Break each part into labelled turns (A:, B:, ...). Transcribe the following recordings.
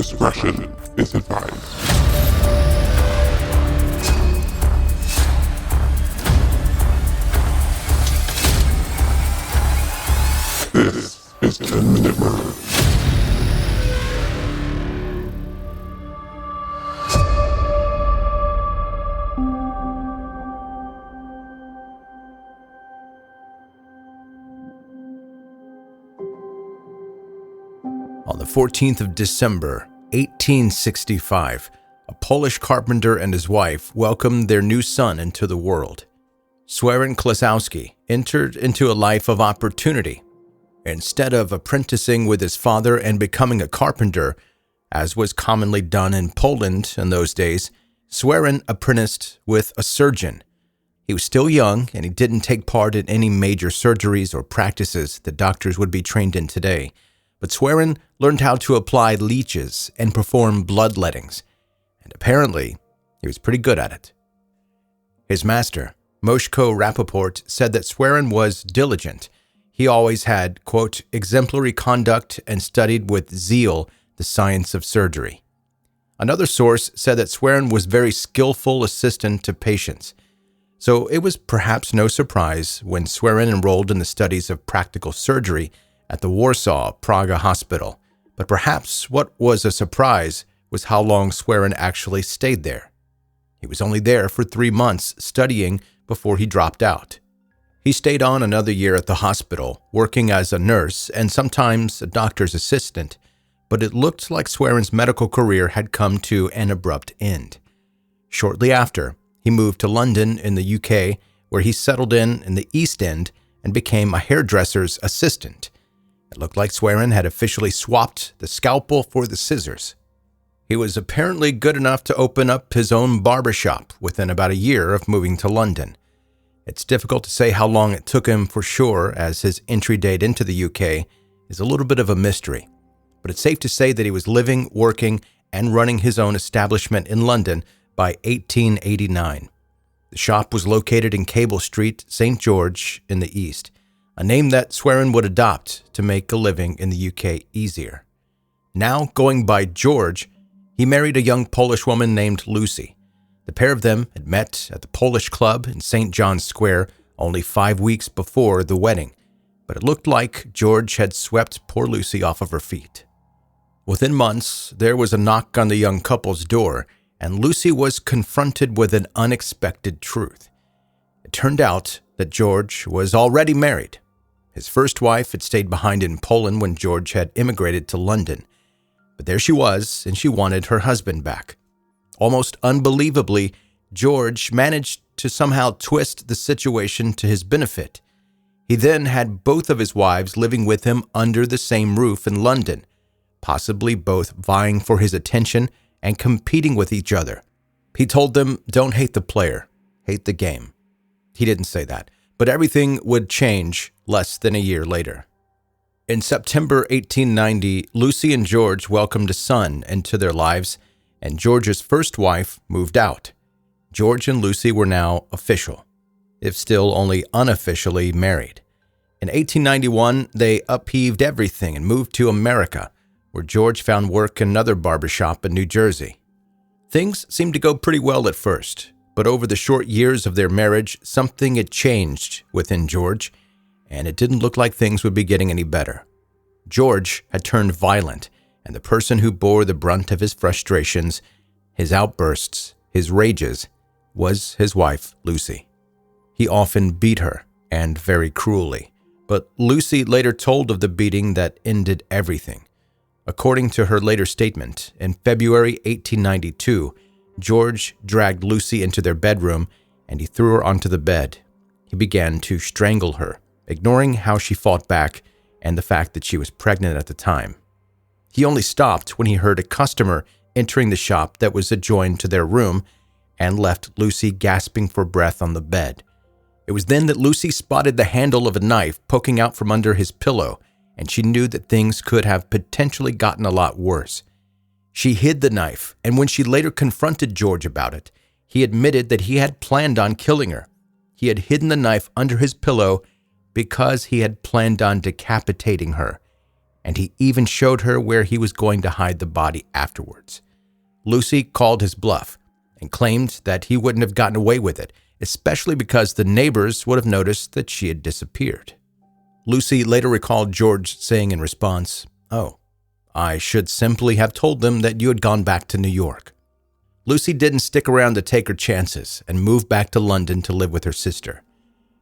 A: Discretion is advised. This is 10-Minute Murder.
B: On the 14th of December, 1865, a Polish carpenter and his wife welcomed their new son into the world. Swerin Klosowski entered into a life of opportunity. Instead of apprenticing with his father and becoming a carpenter, as was commonly done in Poland in those days, Swerin apprenticed with a surgeon. He was still young, and he didn't take part in any major surgeries or practices that doctors would be trained in today. But Swerin learned how to apply leeches and perform bloodlettings, and apparently he was pretty good at it. His master, Moshko Rappaport, said that Swerin was diligent. He always had, quote, exemplary conduct and studied with zeal the science of surgery. Another source said that Swerin was very skillful assistant to patients. So it was perhaps no surprise when Swerin enrolled in the studies of practical surgery at the Warsaw Praga Hospital. But perhaps what was a surprise was how long Swerin actually stayed there. He was only there for 3 months studying before he dropped out. He stayed on another year at the hospital, working as a nurse and sometimes a doctor's assistant, but it looked like Swerin's medical career had come to an abrupt end. Shortly after, he moved to London in the UK, where he settled in the East End and became a hairdresser's assistant. It looked like Swerin had officially swapped the scalpel for the scissors. He was apparently good enough to open up his own barbershop within about a year of moving to London. It's difficult to say how long it took him for sure, as his entry date into the UK is a little bit of a mystery. But it's safe to say that he was living, working, and running his own establishment in London by 1889. The shop was located in Cable Street, St. George in the East, a name that Swerin would adopt to make a living in the UK easier. Now going by George, he married a young Polish woman named Lucy. The pair of them had met at the Polish Club in St. John's Square only 5 weeks before the wedding, but it looked like George had swept poor Lucy off of her feet. Within months, there was a knock on the young couple's door, and Lucy was confronted with an unexpected truth. It turned out that George was already married. His first wife had stayed behind in Poland when George had immigrated to London. But there she was, and she wanted her husband back. Almost unbelievably, George managed to somehow twist the situation to his benefit. He then had both of his wives living with him under the same roof in London, possibly both vying for his attention and competing with each other. He told them, "Don't hate the player, hate the game." He didn't say that, but everything would change less than a year later. In September 1890, Lucy and George welcomed a son into their lives, and George's first wife moved out. George and Lucy were now official, if still only unofficially married. In 1891, they upheaved everything and moved to America, where George found work in another barbershop in New Jersey. Things seemed to go pretty well at first, but over the short years of their marriage, something had changed within George, and it didn't look like things would be getting any better. George had turned violent, and the person who bore the brunt of his frustrations, his outbursts, his rages, was his wife, Lucy. He often beat her, and very cruelly, but Lucy later told of the beating that ended everything. According to her later statement, in February 1892, George dragged Lucy into their bedroom, and he threw her onto the bed. He began to strangle her, ignoring how she fought back and the fact that she was pregnant at the time. He only stopped when he heard a customer entering the shop that was adjoined to their room and left Lucy gasping for breath on the bed. It was then that Lucy spotted the handle of a knife poking out from under his pillow, and she knew that things could have potentially gotten a lot worse. She hid the knife, and when she later confronted George about it, he admitted that he had planned on killing her. He had hidden the knife under his pillow because he had planned on decapitating her. and he even showed her where he was going to hide the body afterwards. Lucy called his bluff and claimed that he wouldn't have gotten away with it, especially because the neighbors would have noticed that she had disappeared. Lucy later recalled George saying in response, "Oh, I should simply have told them that you had gone back to New York." Lucy didn't stick around to take her chances and moved back to London to live with her sister.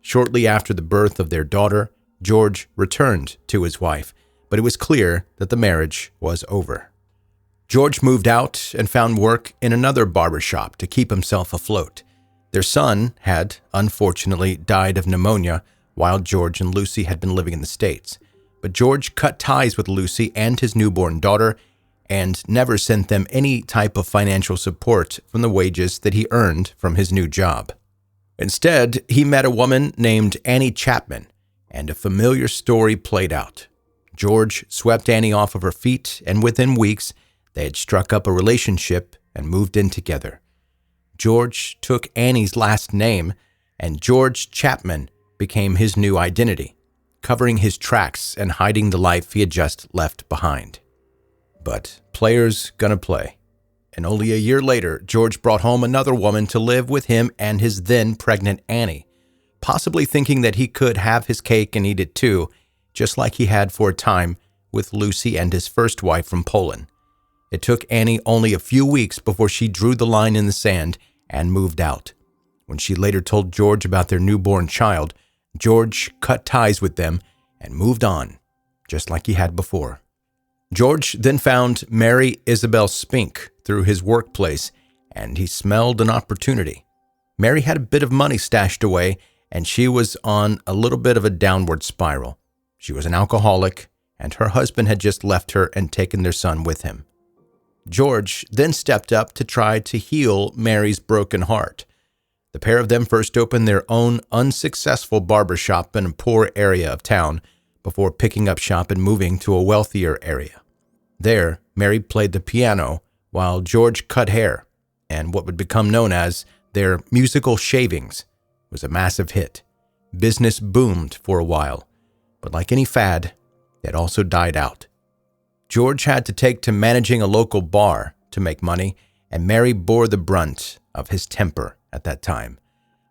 B: Shortly after the birth of their daughter, George returned to his wife, but it was clear that the marriage was over. George moved out and found work in another barber shop to keep himself afloat. Their son had, unfortunately, died of pneumonia while George and Lucy had been living in the States. But George cut ties with Lucy and his newborn daughter and never sent them any type of financial support from the wages that he earned from his new job. Instead, he met a woman named Annie Chapman, and a familiar story played out. George swept Annie off of her feet, and within weeks, they had struck up a relationship and moved in together. George took Annie's last name, and George Chapman became his new identity, covering his tracks and hiding the life he had just left behind. But players gonna play. And only a year later, George brought home another woman to live with him and his then pregnant Annie, possibly thinking that he could have his cake and eat it too, just like he had for a time with Lucy and his first wife from Poland. It took Annie only a few weeks before she drew the line in the sand and moved out. When she later told George about their newborn child, George cut ties with them and moved on, just like he had before. George then found Mary Isabel Spink through his workplace, and he smelled an opportunity. Mary had a bit of money stashed away, and she was on a little bit of a downward spiral. She was an alcoholic, and her husband had just left her and taken their son with him. George then stepped up to try to heal Mary's broken heart. The pair of them first opened their own unsuccessful barbershop in a poor area of town before picking up shop and moving to a wealthier area. There, Mary played the piano while George cut hair, and what would become known as their musical shavings was a massive hit. Business boomed for a while, but like any fad, it also died out. George had to take to managing a local bar to make money, and Mary bore the brunt of his temper at that time.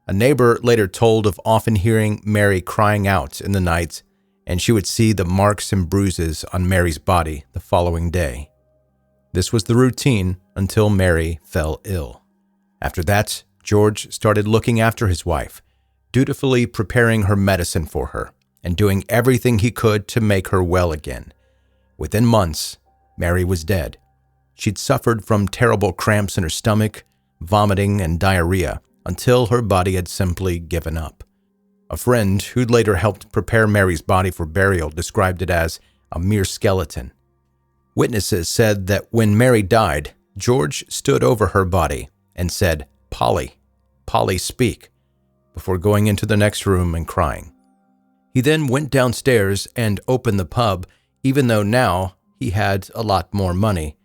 B: A neighbor later told of often hearing Mary crying out in the nights, and she would see the marks and bruises on Mary's body the following day. This was the routine until Mary fell ill. After that, George started looking after his wife, dutifully preparing her medicine for her, and doing everything he could to make her well again. Within months, Mary was dead. She'd suffered from terrible cramps in her stomach, vomiting, and diarrhea until her body had simply given up. A friend who'd later helped prepare Mary's body for burial described it as a mere skeleton. Witnesses said that when Mary died, George stood over her body and said, "Polly, Polly, speak," before going into the next room and crying. He then went downstairs and opened the pub, even though now he had a lot more money.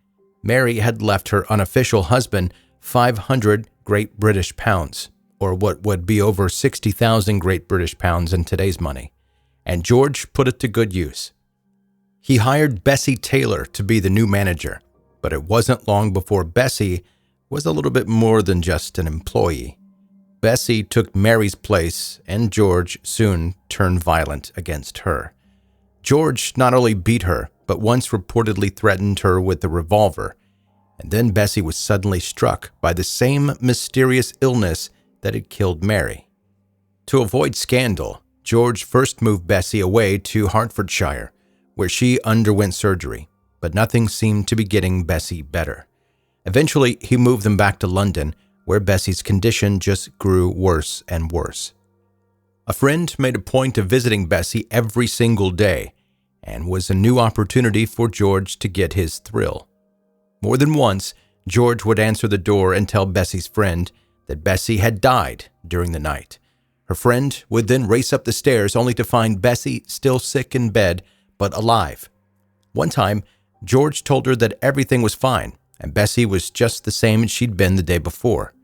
B: Mary had left her unofficial husband 500 Great British pounds, or what would be over 60,000 Great British pounds in today's money, and George put it to good use. He hired Bessie Taylor to be the new manager, but it wasn't long before Bessie was a little bit more than just an employee. Bessie took Mary's place, and George soon turned violent against her. George not only beat her, but once reportedly threatened her with a revolver, and then Bessie was suddenly struck by the same mysterious illness that had killed Mary. To avoid scandal, George first moved Bessie away to Hertfordshire, where she underwent surgery, but nothing seemed to be getting Bessie better. Eventually, he moved them back to London, where Bessie's condition just grew worse and worse. A friend made a point of visiting Bessie every single day, and was a new opportunity for George to get his thrill. More than once, George would answer the door and tell Bessie's friend that Bessie had died during the night. Her friend would then race up the stairs only to find Bessie still sick in bed, but alive. One time, George told her that everything was fine, and Bessie was just the same as she'd been the day before.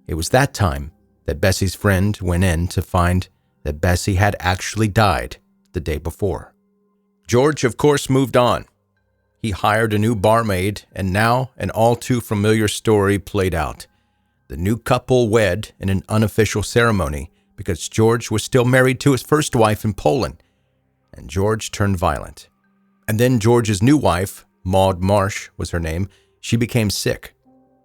B: It was that time that Bessie's friend went in to find that Bessie had actually died the day before. George, of course, moved on. He hired a new barmaid, and now an all too familiar story played out. The new couple wed in an unofficial ceremony because George was still married to his first wife in Poland, and George turned violent. And then George's new wife, Maud Marsh was her name, she became sick.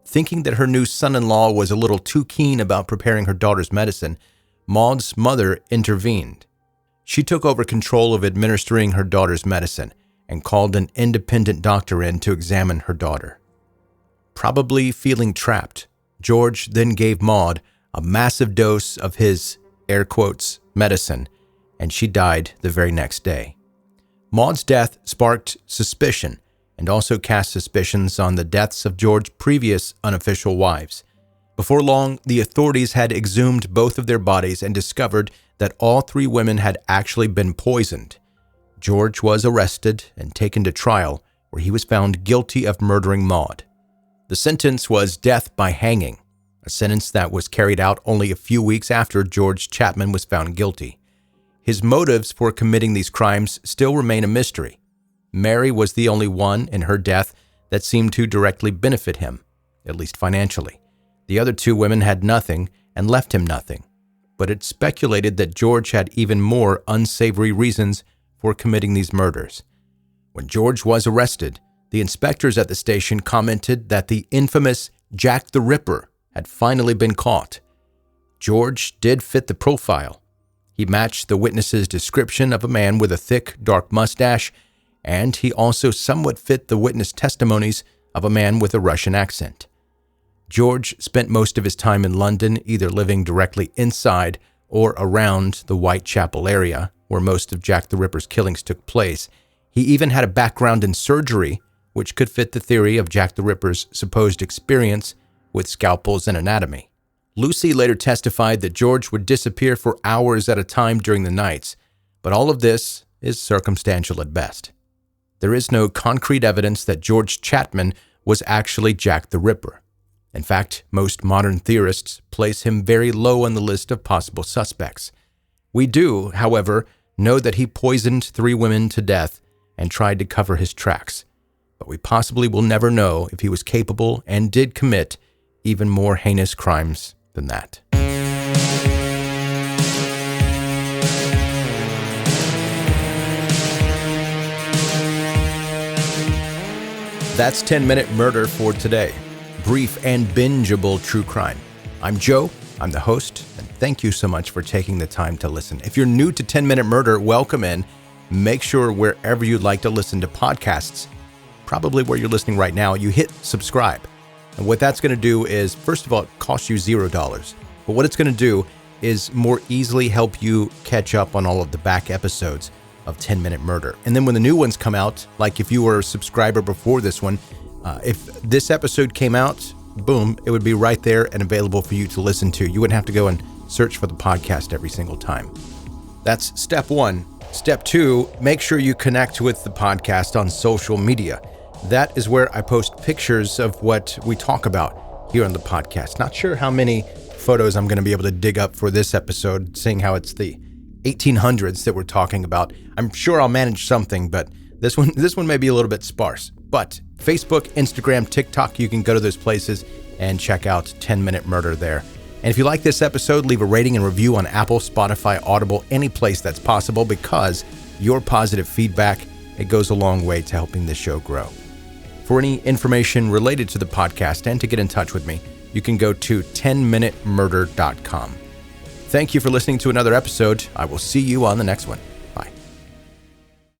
B: Thinking that her new son-in-law was a little too keen about preparing her daughter's medicine, Maud's mother intervened. She took over control of administering her daughter's medicine and called an independent doctor in to examine her daughter. Probably feeling trapped, George then gave Maud a massive dose of his, air quotes, medicine, and she died the very next day. Maud's death sparked suspicion and also cast suspicions on the deaths of George's previous unofficial wives. Before long, the authorities had exhumed both of their bodies and discovered that all three women had actually been poisoned. George was arrested and taken to trial, where he was found guilty of murdering Maud. The sentence was death by hanging, a sentence that was carried out only a few weeks after George Chapman was found guilty. His motives for committing these crimes still remain a mystery. Mary was the only one in her death that seemed to directly benefit him, at least financially. The other two women had nothing and left him nothing, but it's speculated that George had even more unsavory reasons for committing these murders. When George was arrested, the inspectors at the station commented that the infamous Jack the Ripper had finally been caught. George did fit the profile. He matched the witness's description of a man with a thick, dark mustache, and he also somewhat fit the witness testimonies of a man with a Russian accent. George spent most of his time in London, either living directly inside or around the Whitechapel area, where most of Jack the Ripper's killings took place. He even had a background in surgery, which could fit the theory of Jack the Ripper's supposed experience with scalpels and anatomy. Lucy later testified that George would disappear for hours at a time during the nights, but all of this is circumstantial at best. There is no concrete evidence that George Chapman was actually Jack the Ripper. In fact, most modern theorists place him very low on the list of possible suspects. We do, however, know that he poisoned 3 women to death and tried to cover his tracks, but we possibly will never know if he was capable and did commit even more heinous crimes than that. That's 10-Minute Murder for today. Brief and bingeable true crime. I'm Joe, I'm the host, and thank you so much for taking the time to listen. If you're new to 10-Minute Murder, welcome in. Make sure wherever you'd like to listen to podcasts, probably where you're listening right now, you hit subscribe. And what that's going to do is, first of all, it costs you $0. But what it's going to do is more easily help you catch up on all of the back episodes of 10-Minute Murder. And then when the new ones come out, like if you were a subscriber before this one, if this episode came out, boom, it would be right there and available for you to listen to. You wouldn't have to go and search for the podcast every single time. That's step 1. Step 2, make sure you connect with the podcast on social media. That is where I post pictures of what we talk about here on the podcast. Not sure how many photos I'm going to be able to dig up for this episode, seeing how it's the 1800s that we're talking about. I'm sure I'll manage something, but this one may be a little bit sparse. But Facebook, Instagram, TikTok, you can go to those places and check out 10-Minute Murder there. And if you like this episode, leave a rating and review on Apple, Spotify, Audible, any place that's possible, because your positive feedback, it goes a long way to helping this show grow. For any information related to the podcast and to get in touch with me, you can go to 10minutemurder.com. Thank you for listening to another episode. I will see you on the next one.